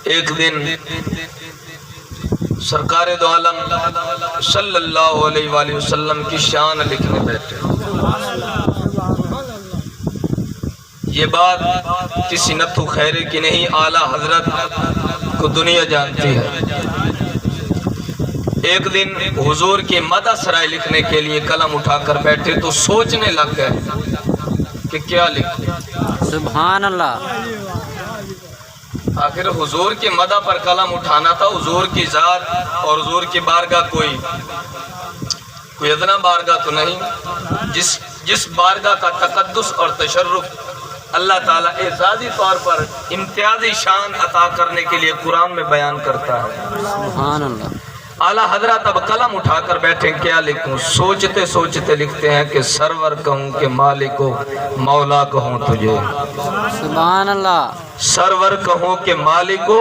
ایک دن سرکار دو عالم صلی اللہ علیہ وآلہ وسلم کی شان لکھنے بیٹھے۔ یہ بات کسی نتھو خیرے کی نہیں، اعلیٰ حضرت کو دنیا جانتی ہے۔ ایک دن حضور کی مدح سرائے لکھنے کے لیے قلم اٹھا کر بیٹھے تو سوچنے لگ گئے کہ کیا لکھیں۔ سبحان اللہ۔ آخر حضور کی مدح پر قلم اٹھانا تھا، حضور کی ذات اور حضور کی بارگاہ کوئی ادنا بارگاہ تو نہیں جس بارگاہ کا تقدس اور تشرف اللہ تعالیٰ اعزازی طور پر امتیازی شان عطا کرنے کے لیے قرآن میں بیان کرتا ہے۔ سبحان اللہ۔ اعلیٰ حضرت اب قلم اٹھا کر بیٹھے کیا لکھوں، سوچتے سوچتے لکھتے ہیں کہ سرور کہوں کہ مالک و مولا کہوں تجھے۔ سبحان اللہ۔ سرور کہوں کہ مالک و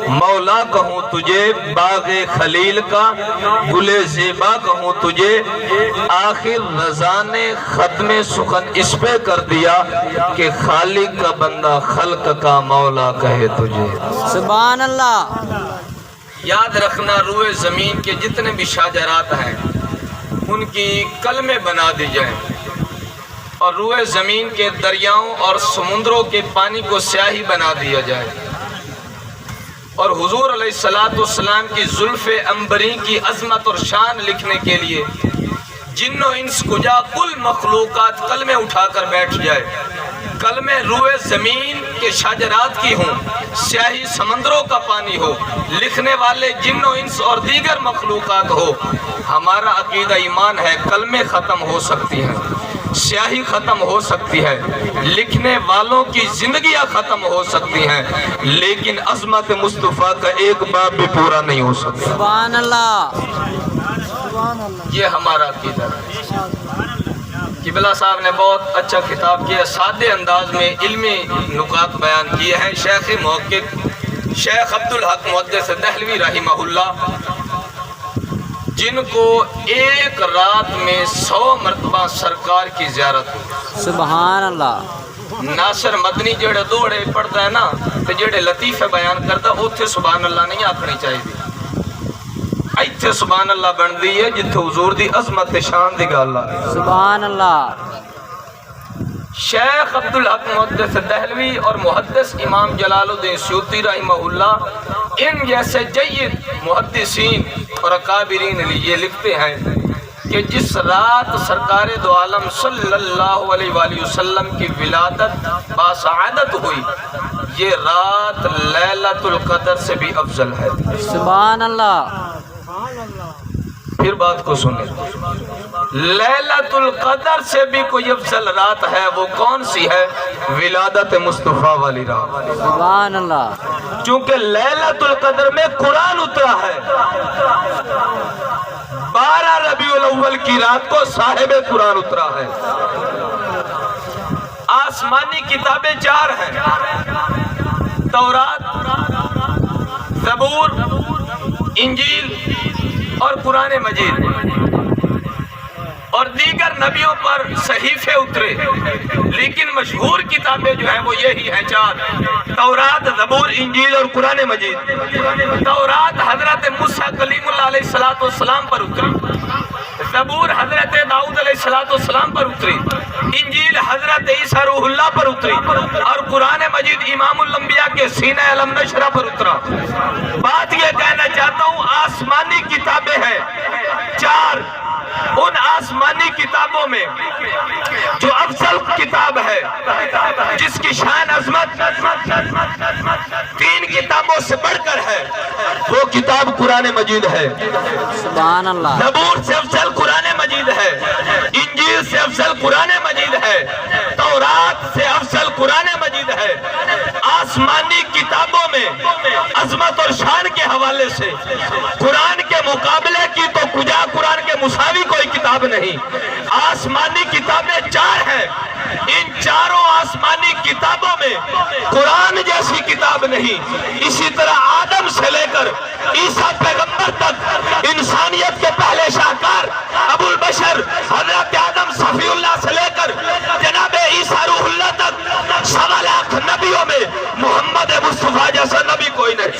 مولا کہوں تجھے، باغ خلیل کا گل زیبا کہوں تجھے، آخر رضا نے ختم سخن اس پہ کر دیا کہ خالق کا بندہ خلق کا مولا کہے تجھے۔ سبحان اللہ۔ یاد رکھنا، روئے زمین کے جتنے بھی شاجرات ہیں ان کی کلمیں بنا دی جائیں، اور روئے زمین کے دریاؤں اور سمندروں کے پانی کو سیاہی بنا دیا جائے، اور حضور علیہ السلام کی زلف عنبری کی عظمت اور شان لکھنے کے لیے جن و انس کجا کل مخلوقات کلمیں اٹھا کر بیٹھ جائے، کلمیں روئے زمین کے شاجرات کی ہوں، سیاہی سمندروں کا پانی ہو، لکھنے والے جن و انس اور دیگر مخلوقات ہو۔ ہمارا عقیدہ ایمان ہے کلمیں ختم ہو سکتی ہیں، سیاہی ختم ہو سکتی ہے، لکھنے والوں کی زندگیاں ختم ہو سکتی ہیں، لیکن عظمت مصطفیٰ کا ایک باب بھی پورا نہیں ہو سکتا۔ سبحان اللہ۔ یہ ہمارا عقیدہ ہے۔ قبلہ صاحب نے بہت اچھا خطاب کیا، سادے انداز میں علمی نکات بیان کیے ہیں۔ شیخ محقق شیخ عبدالحق محدث دہلوی رحمہ اللہ، جن کو ایک رات میں 100 مرتبہ سرکار کی زیارت ہوئی۔ سبحان اللہ۔ ناصر مدنی جڑے دوڑے پڑھتا ہے نا تو جڑے لطیفے بیان کرتا اوتھے سبحان اللہ نہیں آکھنی چاہیے، ایتھے سبحان اللہ بن دی ہے جتھے حضور دی عظمت شان دی گل ہے۔ سبحان اللہ۔ شیخ عبدالحق محدث دہلوی اور محدث امام جلال الدین سیوطی رحمہ اللہ، ان جیسے جید محدثین اور اکابرین یہ لکھتے ہیں کہ جس رات سرکار دو عالم صلی اللہ علیہ وآلہ وسلم کی ولادت باسعادت ہوئی، یہ رات لیلۃ القدر سے بھی افضل ہے۔ سبحان اللہ۔ پھر بات کو سنیں، لیلۃ القدر سے بھی کوئی افضل رات ہے، وہ کون سی ہے؟ ولادت مصطفیٰ والی رات۔ سبحان اللہ۔ چونکہ لیلۃ القدر میں قرآن اترا ہے، 12 ربیع الاول کی رات کو صاحب قرآن اترا ہے۔ آسمانی کتابیں 4 ہیں، تورات، زبور، انجیل اور قرآن مجید، اور دیگر نبیوں پر صحیفے اترے، لیکن مشہور کتابیں جو ہیں وہ یہی ہیں 4، تورات، زبور، انجیل اور قرآن مجید۔ تورات حضرت موسیٰ کلیم اللہ علیہ السلام پر اتری، زبور حضرت داؤد علیہ السلام پر اتری، انجیل حضرت عیسیٰ روح اللہ پر اتری، اور قرآن مجید امام الانبیاء کے سینہ علم نشرہ پر اترا۔ بات یہ کہنا چاہتا ہوں، آسمانی کتابیں ہیں 4، ان آسمانی کتابوں میں جو افضل کتاب ہے، جس کی شان عظمت 3 کتابوں سے بڑھ کر ہے، وہ کتاب قرآن مجید ہے۔ سبحان اللہ۔ زبور سے افضل قرآن مجید ہے، انجیل سے افضل قرآن مجید ہے، تورات سے افضل قرآن مجید ہے۔ آسمانی کتابوں میں عظمت اور شان کے حوالے سے قرآن کے مقابلے کی تو کجا قرآن کے مساوی کوئی کتاب نہیں۔ آسمانی کتابیں 4 ہیں، ان 4 آسمانی کتابوں میں قرآن جیسی کتاب نہیں۔ اسی طرح آدم سے لے کر عیسیٰ پیغمبر تک، انسانیت کے پہلے شاہکار ابو البشر حضرت آدم صفی اللہ سے لے کر جناب عیسیٰ روح اللہ تک، 1.25 لاکھ نبیوں میں محمد مصطفیٰ جیسا نبی کوئی نہیں۔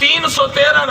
313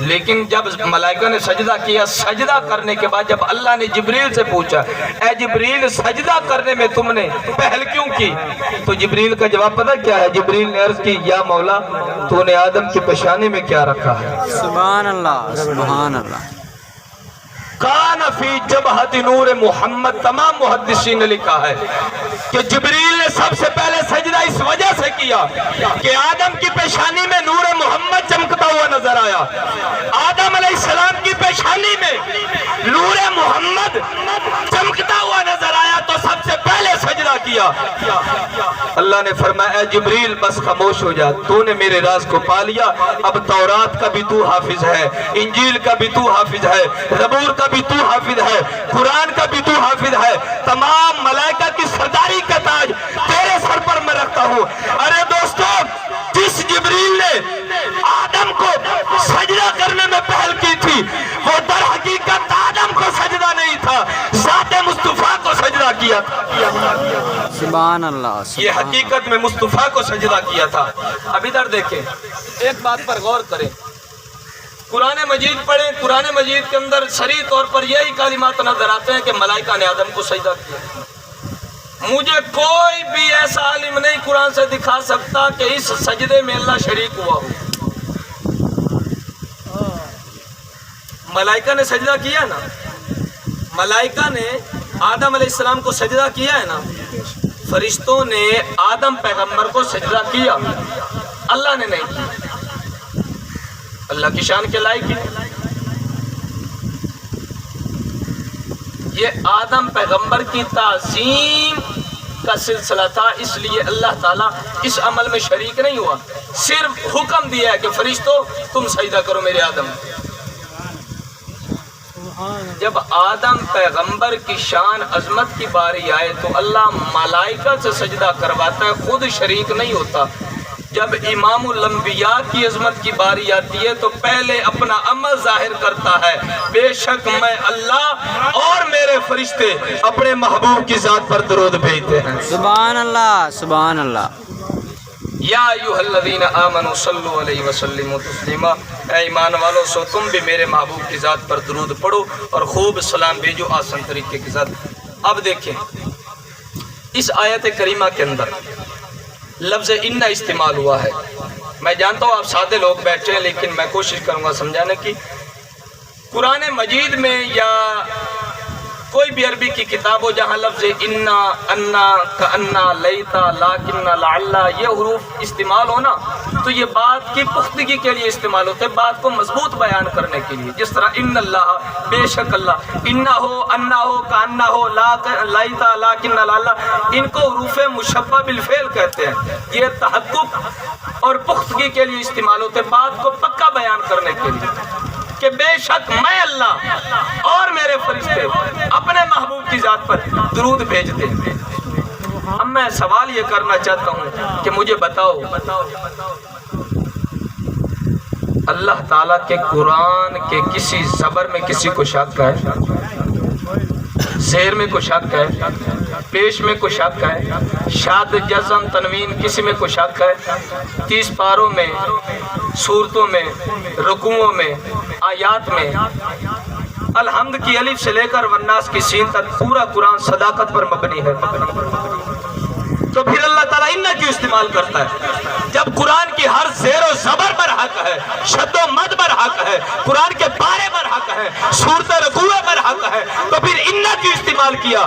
لیکن جب ملائکہ نے سجدہ کیا، سجدہ کرنے کے بعد جب اللہ نے جبریل سے پوچھا اے جبریل سجدہ کرنے میں تم نے پہل کیوں کی، تو جبریل کا جواب پتہ کیا ہے؟ جبریل نے عرض کی یا مولا تو نے آدم کی پیشانی میں کیا رکھا ہے؟ سبحان اللہ سبحان اللہ کان فی جبہت نور محمد، تمام محدثین نے لکھا ہے کہ جبریل نے سب سے پہلے سجدہ اس وجہ سے کیا کہ آدم کی پیشانی میں نور محمد چمکتا ہوا نظر آیا۔ آدم علیہ السلام کی پیشانی میں نور محمد چمکتا ہوا نظر آیا تو سب سے پہلے سجدہ کیا۔ اللہ نے فرمایا اے جبریل بس خاموش ہو جا، تو نے میرے راز کو پا لیا، اب تورات کا بھی تو حافظ ہے، انجیل کا بھی تو حافظ ہے، زبور کا بھی تو حافظ ہے، قرآن کا بھی تو حافظ ہے، تمام ملائکہ کی سرداری کا تاج تیرے سر پر میں رکھتا ہوں۔ ارے دوستو، جس جبریل نے آدم کو سجدہ کرنے میں پہل کی تھی وہ در حقیقت آدم کو سجدہ نہیں تھا، ذات مصطفیٰ کو سجدہ کیا تھا۔ سبحان اللہ یہ حقیقت میں مصطفیٰ کو سجدہ کیا تھا۔ اب ادھر دیکھیں، ایک بات پر غور کریں، قرآن مجید پڑھیں، قرآن مجید کے اندر صریح طور پر یہی کلمات نظر آتے ہیں کہ ملائکہ نے آدم کو سجدہ کیا۔ مجھے کوئی بھی ایسا عالم نہیں قرآن سے دکھا سکتا کہ اس سجدے میں اللہ شریک ہوا ہو۔ ملائکہ نے سجدہ کیا نا، ملائکہ نے آدم علیہ السلام کو سجدہ کیا ہے نا، فرشتوں نے آدم پیغمبر کو سجدہ کیا، اللہ نے نہیں کیا۔ اللہ کی شان کے لائق ہے۔ یہ آدم پیغمبر کی تعظیم کا سلسلہ تھا، اس لیے اللہ تعالیٰ اس عمل میں شریک نہیں ہوا، صرف حکم دیا ہے کہ فرشتوں تم سجدہ کرو میرے آدم۔ جب آدم پیغمبر کی شان عظمت کی باری آئے تو اللہ ملائکہ سے سجدہ کرواتا ہے، خود شریک نہیں ہوتا۔ جب امام الانبیاء کی عظمت کی باری آتی ہے تو پہلے اپنا عمل ظاہر کرتا ہے، بے شک میں اللہ اور میرے فرشتے اپنے محبوب کی ذات پر درود بھیجتے ہیں۔ سبحان اللہ سبحان اللہ یا ایھا الذین آمنوا صلوا علیہ وسلم تسلیما، اے ایمان والو سو تم بھی میرے محبوب کی ذات پر درود پڑھو اور خوب سلام بھیجو آسان طریقے کے ساتھ۔ اب دیکھیں اس آیت کریمہ کے اندر لفظ ان استعمال ہوا ہے۔ میں جانتا ہوں آپ سادے لوگ بیٹھے ہیں لیکن میں کوشش کروں گا سمجھانے کی۔ قرآن مجید میں یا کوئی بھی عربی کی کتاب ہو جہاں لفظ انا، انا، کانا، لیتا، لاکن، لعلا یہ حروف استعمال ہونا تو یہ بات کی پختگی کے لیے استعمال ہوتے ہیں، بات کو مضبوط بیان کرنے کے لیے۔ جس طرح ان اللہ، بے شک اللہ، انا ہو، انا ہو، کانا ہو، لیتا، لاکن، لعلا، ان کو حروف مشبہ بالفعل کہتے ہیں۔ یہ تحقق اور پختگی کے لیے استعمال ہوتے ہیں، بات کو پکا بیان کرنے کے لیے کہ بے شک میں اللہ اور میرے فرشتے اپنے محبوب کی ذات پر درود بھیجتے ہیں۔ اب میں سوال یہ کرنا چاہتا ہوں کہ مجھے بتاؤ اللہ تعالیٰ کے قرآن کے کسی زبر میں کسی کو شک ہے؟ زیر میں کوئی شک ہے؟ پیش میں کوئی شک ہے؟ شاد، جزم، تنوین کسی میں کوئی شک ہے؟ 30 پاروں میں، سورتوں میں، رکوعوں میں، آیات میں الحمد کی الف سے لے کر والناس کی سین تک پورا قرآن صداقت پر مبنی ہے۔ تو پھر اللہ تعالیٰ انہ کیوں استعمال کرتا ہے؟ جب قرآن کی ہر زیر و زبر پر حق ہے، شد و مد پر حق ہے، قرآن کے پارے پر حق ہے، سورت رکوع پر حق ہے، تو پھر انہ کیوں استعمال کیا؟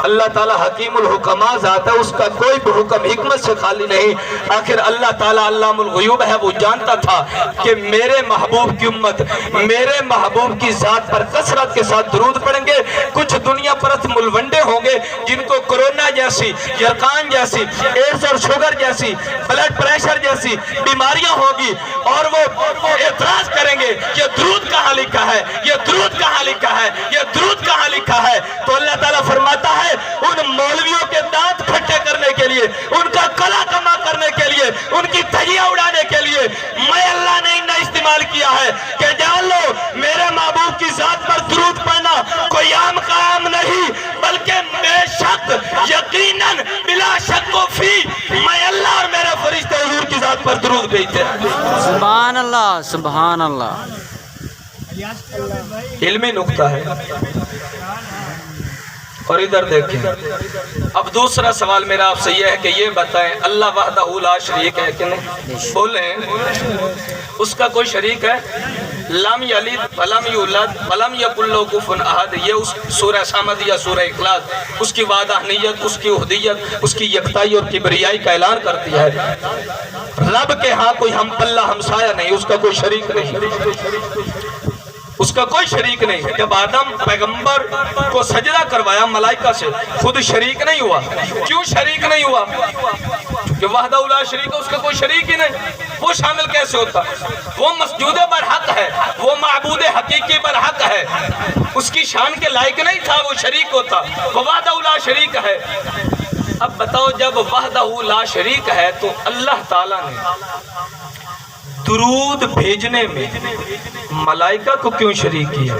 اللہ تعالیٰ حکیم الحکماء ذات ہے، اس کا کوئی بھی حکم حکمت سے خالی نہیں۔ آخر اللہ تعالیٰ علام الغیوب ہے، وہ جانتا تھا کہ میرے محبوب کی امت میرے محبوب کی ذات پر کثرت کے ساتھ درود پڑھیں گے۔ کچھ دنیا پرست ملونڈے ہوں گے جن کو کورونا جیسی، یرقان جیسی، ایڈز اور شوگر جیسی، بلڈ پریشر جیسی بیماریاں ہوگی اور وہ اعتراض کریں گے یہ درود کہاں لکھا ہے، یہ درود کہاں لکھا ہے، یہ درود کہاں لکھا ہے۔ تو اللہ تعالیٰ فرماتا ہے ان مولویوں کے دانت کھٹے کرنے کے لیے، ان کا کلا کما کرنے کے لیے، ان کی دھجیاں اڑانے کے لیے میں اللہ نے انہیں استعمال کیا ہے کہ جان لو میرے محبوب کی ذات پر درود پڑھنا کوئی عام کام نہیں، بلکہ بے شک یقیناً بلا شک و فی میں اللہ اور میرے فرشتے حضور کی ذات پر پر درود بھیجتے ہیں۔ سبحان اللہ سبحان اللہ۔ علمی نکتہ ہے۔ اور ادھر دیکھیں، اب دوسرا سوال میرا آپ سے یہ ہے کہ یہ بتائیں اللہ وحدہ لا شریک ہے کہ نہیں؟ بولیں اس کا کوئی شریک ہے؟ لم یلد ولم یولد ولم یکن لہ کفوا احد، یہ اس سورہ صمد یا سورہ اخلاص اس کی وحدانیت، اس کی وحدیت، اس کی یکتائی اور کبریائی کا اعلان کرتی ہے۔ رب کے ہاں کوئی ہم پلہ ہمسایہ نہیں، اس کا کوئی شریک نہیں، اس کا کوئی شریک نہیں۔ جب آدم پیغمبر کو سجدہ کروایا ملائکہ سے، خود شریک نہیں ہوا۔ کیوں شریک نہیں ہوا؟ کہ وحدہ لا شریک ہے، اس کا کوئی شریک ہی نہیں، وہ شامل کیسے ہوتا؟ وہ مسجود برحق ہے، وہ معبود حقیقی برحق ہے، اس کی شان کے لائق نہیں تھا وہ شریک ہوتا، وہ وحدہ لا شریک ہے۔ اب بتاؤ جب وحدہ لا شریک ہے تو اللہ تعالیٰ نے درود بھیجنے میں ملائکہ کو کیوں شریک کیا؟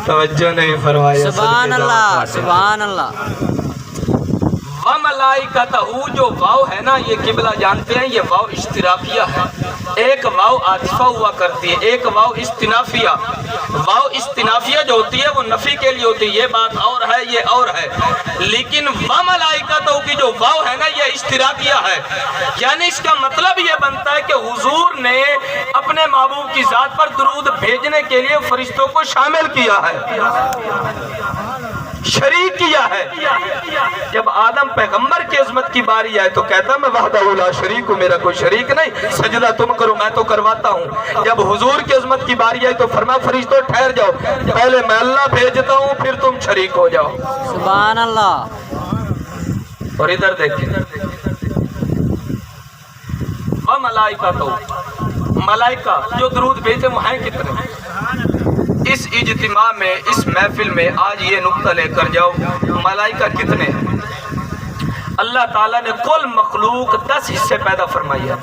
توجہ نہیں فرمایا۔ سبحان اللہ سبحان اللہ۔ وَمَلَائِكَتَهُ جو واو ہے نا، یہ قبلہ جانتے ہیں یہ واو اشتراکیہ ہے۔ ایک واو عاطفہ ہوا کرتی ہے، ایک واو استنافیہ۔ واو استنافیہ جو ہوتی ہے وہ نفی کے لیے ہوتی ہے، یہ بات اور ہے یہ اور ہے، لیکن وَمَلَائِكَتَهُ کی جو واو ہے نا یہ اشتراکیہ ہے، یعنی اس کا مطلب یہ بنتا ہے کہ حضور نے اپنے محبوب کی ذات پر درود بھیجنے کے لیے فرشتوں کو شامل کیا ہے، شریک کیا ہے۔ جب آدم پیغمبر کی عظمت کی باری آئے تو کہتا میں وحدہ لا شریک ہوں، میرا کوئی شریک نہیں، سجدہ تم کرو میں تو کرواتا ہوں۔ جب حضور کی عظمت کی باری آئی تو فرمایا فرشتوں ٹھہر جاؤ، پہلے میں اللہ بھیجتا ہوں پھر تم شریک ہو جاؤ۔ سبحان اللہ۔ اور ادھر دیکھیں، ملائکہ جو درود بھیجتے وہ ہیں کتنے؟ اس اجتماع میں اس محفل میں آج یہ نقطہ لے کر جاؤ، ملائکہ کتنے؟ اللہ تعالیٰ نے کل مخلوق 10 حصے پیدا فرمائی ہے۔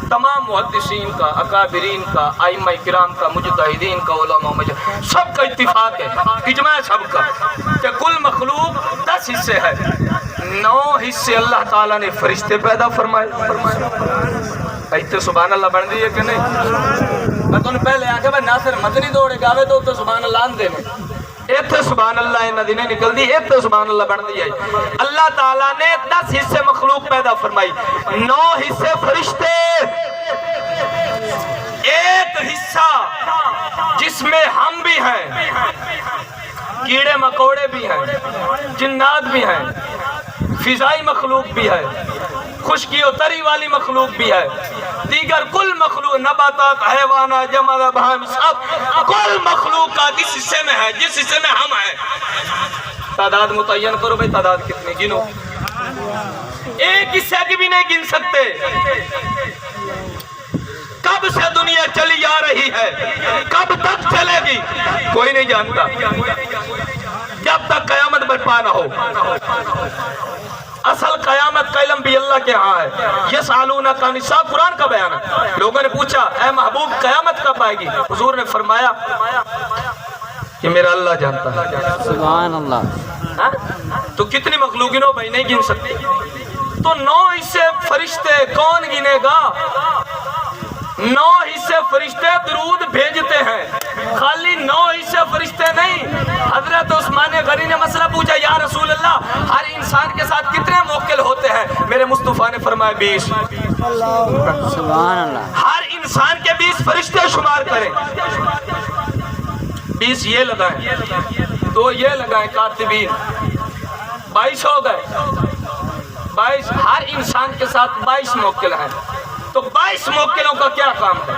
تمام محدثین کا، اکابرین کا، ائمہ کرام کا، مجتہدین کا، علماء سب کا اتفاق ہے، اجماع سب کا کہ کل مخلوق 10 حصے ہے۔ 9 حصے اللہ تعالیٰ نے فرشتے پیدا فرمائے۔ کہتے سبحان اللہ بن دی ہے کہ نہیں؟ میں تو پہلے آکے بھائی ناصر مدنی دوڑے گاوے تو سبحان اللہ آندے میں ایتھے سبحان اللہ انہ دینے نکل دی، ایتھے سبحان اللہ بن دی ہے۔ اللہ تعالیٰ نے 10 حصے مخلوق پیدا فرمائی، 9 حصے فرشتے، ایک حصہ جس میں ہم بھی ہیں، کیڑے مکوڑے بھی ہیں، جنات بھی ہیں، فضائی مخلوق بھی ہے، خشکی و تری والی مخلوق بھی ہے، دیگر کل مخلوق، نباتات، حیوانات، جماد، بہائم، سب کل مخلوقات اس حصے میں ہے جس حصے میں ہم ہیں۔ تعداد متعین کرو بھئی، تعداد کتنے گنو؟ ایک حصے کی بھی نہیں گن سکتے۔ کب سے دنیا چلی آ رہی ہے، کب تک چلے گی کوئی نہیں جانتا، جب تک قیامت برپا نہ ہو۔ اصل قیامت کا علم بھی اللہ کے ہاں ہے۔ یسألونک عن الساعۃ، قرآن کا بیان ہے۔ لوگوں نے پوچھا اے محبوب قیامت کب آئے گی؟ حضور نے فرمایا کہ میرا اللہ جانتا ہے۔ سبحان اللہ۔ تو کتنی مخلوقینوں بھائی نہیں گن سکتے؟ تو 9 حصے فرشتے کون گنے گا؟ 9 حصے فرشتے درود بھیجتے ہیں، خالی 9 حصے فرشتے نہیں۔ حضرت عثمان غنی نے مسئلہ پوچھا یا رسول اللہ ہر انسان کے ساتھ کتنے موکل ہوتے ہیں؟ میرے مصطفیٰ نے فرمایا 20۔ سبحان اللہ۔ ہر انسان کے 20 فرشتے شمار کریں، 20 یہ لگائیں، 2 یہ لگائیں کاتبین، 22 ہو گئے۔ 22 ہر انسان کے ساتھ 22 موکل ہیں، تو 22 موکلوں کا کیا کام ہے؟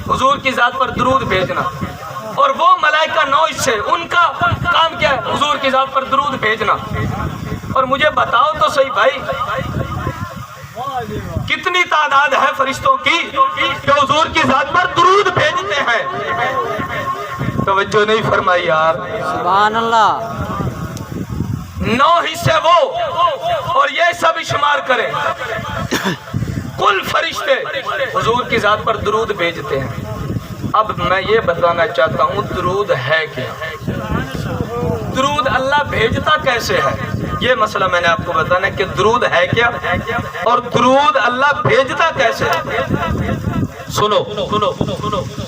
حضور کی ذات پر درود بھیجنا۔ اور وہ ملائکہ 9 حصے، ان کا کام کیا ہے؟ حضور کی ذات پر درود بھیجنا۔ اور مجھے بتاؤ تو صحیح بھائی کتنی تعداد ہے فرشتوں کی کہ حضور کی ذات پر درود بھیجتے ہیں؟ توجہ نہیں فرمائی یار۔ سبحان اللہ۔ 9 حصے وہ اور یہ سب شمار کریں، کل فرشتے حضور کی ذات پر درود بھیجتے ہیں۔ اب میں یہ بتانا چاہتا ہوں درود ہے کیا؟ درود اللہ بھیجتا کیسے ہے؟ یہ مسئلہ میں نے آپ کو بتانا ہے کہ درود ہے کیا اور درود اللہ بھیجتا کیسے ہے۔ سنو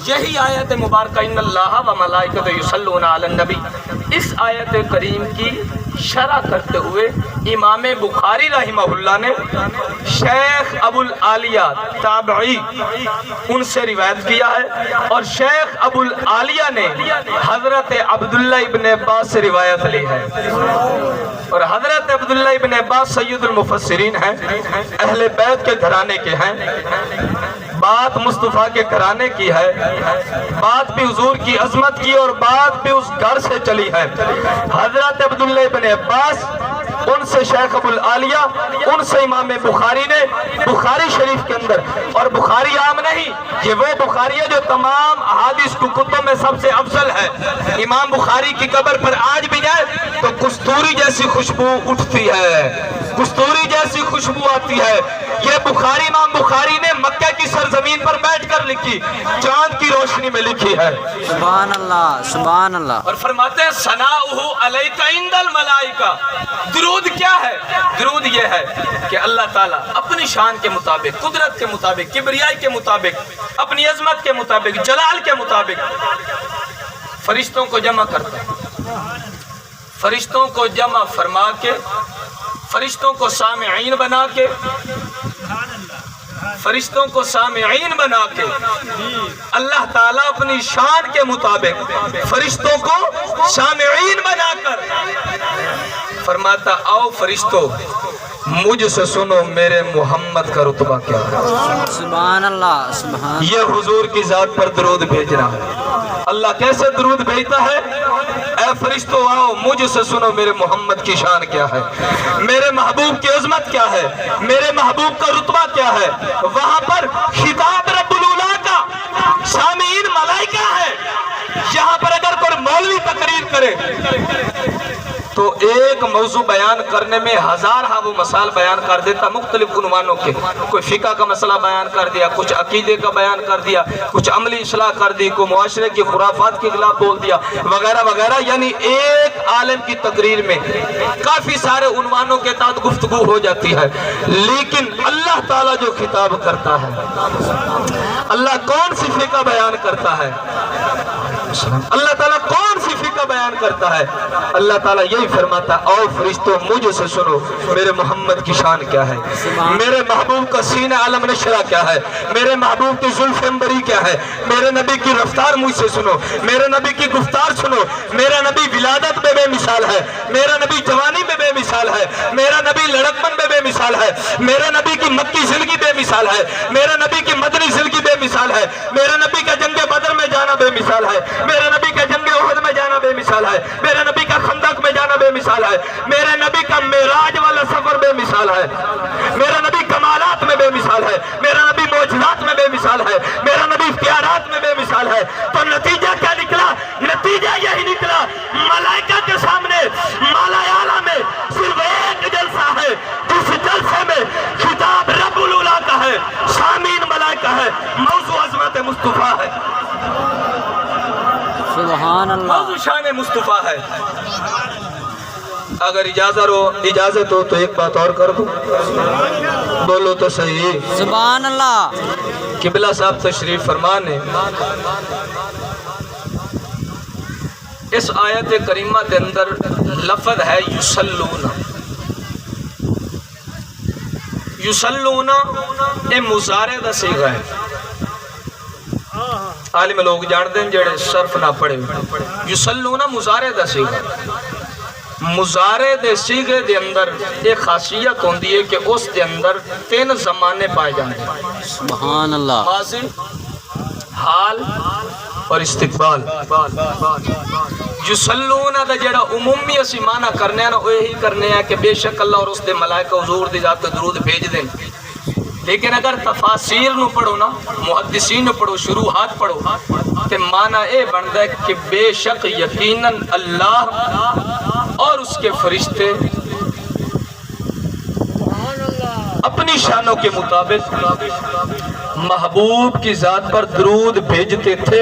یہی آیت مبارکہ ان اللہ و ملائکۃ یصلون علی النبی، اس آیت کریم کی شرح کرتے ہوئے امام بخاری رحمہ اللہ نے شیخ ابو العالیہ تابعی ان سے روایت کیا ہے، اور شیخ ابو العالیہ نے حضرت عبداللہ ابن عباس سے روایت لی ہے، اور حضرت عبداللہ ابن عباس سید المفسرین ہیں، اہل بیت کے گھرانے کے ہیں، بات مصطفیٰ کے گھرانے کی ہے، بات بھی حضور کی عظمت کی اور بات بھی اس گھر سے چلی ہے۔ حضرت عبداللہ ابن عباس، ان سے شیخ ابو العالیہ، ان سے امام بخاری نے بخاری شریف کے اندر، اور بخاری عام نہیں، یہ وہ بخاری ہے جو تمام احادیث کی کتب میں سب سے افضل ہے۔ امام بخاری کی قبر پر آج بھی جائے تو کستوری جیسی خوشبو اٹھتی ہے، کستوری جیسی خوشبو آتی ہے۔ یہ بخاری امام بخاری نے مکہ کی سرزمین پر بیٹھ کر لکھی، چاند کی روشنی میں لکھی ہے۔ سبحان اللہ سبحان اللہ۔ اور فرماتے ہیں ثناؤہ علیک عند الملائکہ، درود کیا ہے؟ درود یہ ہے کہ اللہ تعالیٰ اپنی شان کے مطابق، قدرت کے مطابق، کبریائی کے مطابق، اپنی عظمت کے مطابق، جلال کے مطابق فرشتوں کو جمع کرتا ہے، فرشتوں کو جمع فرما کے، فرشتوں کو سامعین بنا کے، فرشتوں کو سامعین بنا کے اللہ تعالیٰ اپنی شان کے مطابق فرشتوں کو سامعین بنا کر فرماتا، آؤ فرشتوں مجھ سے سنو میرے محمد کا رتبہ کیا ہے۔ سبحان اللہ سبحان۔ یہ حضور کی ذات پر درود بھیجنا ہے۔ اللہ کیسے درود بھیجتا ہے؟ اے فرشتوں آؤ مجھ سے سنو میرے محمد کی شان کیا ہے، میرے محبوب کی عظمت کیا ہے، میرے محبوب کا رتبہ کیا ہے۔ وہاں پر خطاب رب العلا کا سامعین ملائکہ ہے۔ یہاں پر اگر کوئی مولوی تقریر کرے تو ایک موضوع بیان کرنے میں ہزارہ وہ مسائل بیان کر دیتا مختلف عنوانوں کے، کوئی فقہ کا مسئلہ بیان کر دیا، کچھ عقیدے کا بیان کر دیا، کچھ عملی اصلاح کر دی، کوئی معاشرے کی خرافات کے خلاف بول دیا وغیرہ وغیرہ۔ یعنی ایک عالم کی تقریر میں کافی سارے عنوانوں کے تحت گفتگو ہو جاتی ہے، لیکن اللہ تعالیٰ جو خطاب کرتا ہے، اللہ کون سی فقہ بیان کرتا ہے، اللہ تعالیٰ کون سی فقہ بیان کرتا ہے؟ اللہ تعالیٰ یہی فرماتا، آؤ فرشتوں مجھ سے سنو میرے محمد کی شان کیا ہے، میرے محبوب کا سینہ علم نشرہ کیا ہے، میرے محبوب کی زلف عنبری کیا ہے، میرے نبی کی رفتار مجھ سے سنو، میرے نبی کی گفتار سنو۔ میرا نبی ولادت میں بے مثال ہے، میرا نبی جوانی میں بے مثال ہے، میرا نبی لڑکپن میں بے مثال ہے، میرے نبی کی مکی زندگی بے مثال ہے، میرے نبی کی مدنی زندگی بے مثال ہے، میرے نبی کا جنگ بدر میں جانا بے مثال ہے، میرے نبی کا جنگ احد میں جانا بے مثال ہے، میرے نبی کا خندق میں جانا بے مثال ہے، میرے نبی کا معراج والا سفر بے مثال ہے، میرا نبی کمالات میں بے مثال ہے، میرا نبی معجزات میں بے مثال ہے، میرا نبی اختیارات میں بے مثال ہے۔ تو نتیجہ کیا نکلا؟ نتیجہ یہی نکلا، ملائکہ کے سامنے مالا اعلیٰ میں صرف ایک جلسہ ہے، جس جلسے میں خطاب رب العلا کا ہے، سامعین ملائکہ ہے، موضوع عظمت مصطفیٰ ہے، سبحان اللہ۔ موضوع شان مصطفیٰ ہے۔ اگر اجازت ہو تو ایک بات اور کر دوں، بولو تو صحیح۔ سبحان اللہ۔ قبلہ صاحب تشریف فرمان ہے، اس آیت کریمہ کے اندر لفظ ہے یصلون۔ یصلون یہ مضارع دا صیغہ ہے، عالم لوگ جانتے ہیں جڑے صرف نہ پڑھے۔ یصلون مضارع دا صیغہ، مضارع دے صیغے دے اندر ایک خاصیت ہوندی ہے کہ اس دے اندر 3 زمانے پائے جاندے ہیں، سبحان اللہ۔ ماضی، حال اور استقبال۔ یصلون دا جڑا عمومی اسی معنی کرنے ہیں وہ یہی کرنے ہیں کہ بے شک اللہ اور اس دے ملائکہ حضور دی ذات درود بھیج دیں، لیکن اگر تفاسیر نو پڑھو نا، محدثین نو پڑھو، شروحات پڑھو تے معنی اے بندا ہے کہ بے شک یقیناً اللہ اور اس کے فرشتے اپنی شانوں کے مطابق محبوب کی ذات پر درود بھیجتے تھے،